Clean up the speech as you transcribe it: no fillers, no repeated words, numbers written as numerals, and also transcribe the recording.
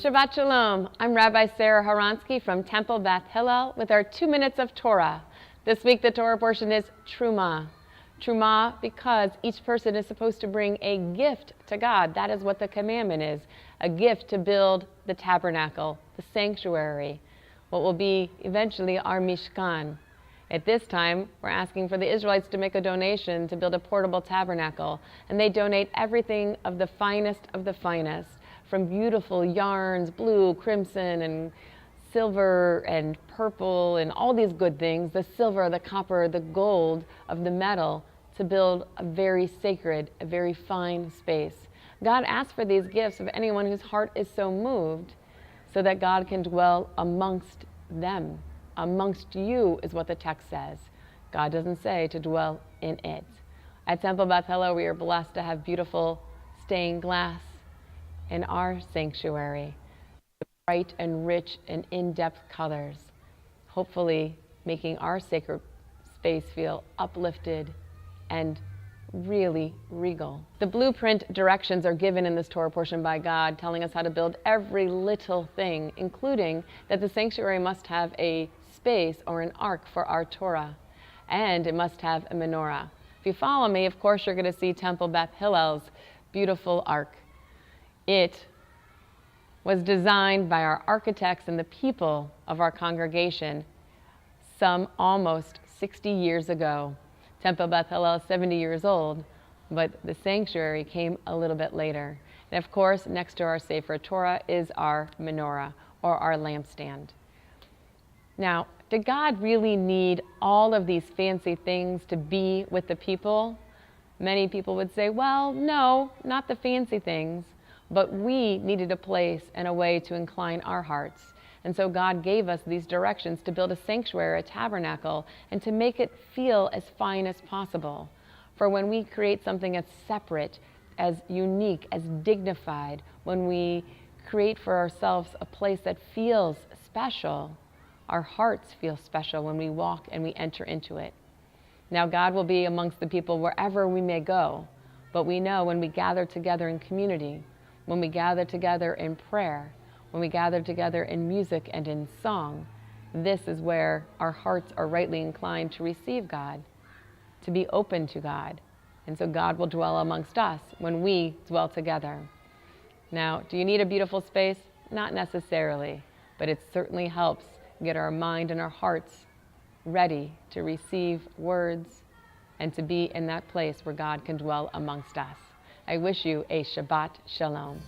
Shabbat Shalom. I'm Rabbi Sarah Haransky from Temple Beth Hillel with our 2 minutes of Torah. This week the Torah portion is Truma. Truma because each person is supposed to bring a gift to God. That is what the commandment is, a gift to build the tabernacle, the sanctuary, what will be eventually our Mishkan. At this time, we're asking for the Israelites to make a donation to build a portable tabernacle, and they donate everything of the finest, from beautiful yarns, blue, crimson, and silver, and purple, and all these good things, the silver, the copper, the gold of the metal, to build a very sacred, a very fine space. God asks for these gifts of anyone whose heart is so moved, so that God can dwell amongst them. Amongst you is what the text says. God doesn't say to dwell in it. At Temple Beth Hillel, we are blessed to have beautiful stained glass in our sanctuary, bright and rich and in-depth colors, hopefully making our sacred space feel uplifted and really regal. The blueprint directions are given in this Torah portion by God, telling us how to build every little thing, including that the sanctuary must have a space or an ark for our Torah, and it must have a menorah. If you follow me, of course, you're going to see Temple Beth Hillel's beautiful ark. It was designed by our architects and the people of our congregation some almost 60 years ago. Temple Beth Hillel is 70 years old, but the sanctuary came a little bit later. And of course, next to our Sefer Torah is our menorah, or our lampstand. Now, did God really need all of these fancy things to be with the people? Many people would say, well, no, not the fancy things, but we needed a place and a way to incline our hearts. And so God gave us these directions to build a sanctuary, a tabernacle, and to make it feel as fine as possible. For when we create something as separate, as unique, as dignified, when we create for ourselves a place that feels special, our hearts feel special when we walk and we enter into it. Now, God will be amongst the people wherever we may go, but we know when we gather together in community, when we gather together in prayer, when we gather together in music and in song, this is where our hearts are rightly inclined to receive God, to be open to God. And so God will dwell amongst us when we dwell together. Now, do you need a beautiful space? Not necessarily, but it certainly helps get our mind and our hearts ready to receive words and to be in that place where God can dwell amongst us. I wish you a Shabbat Shalom.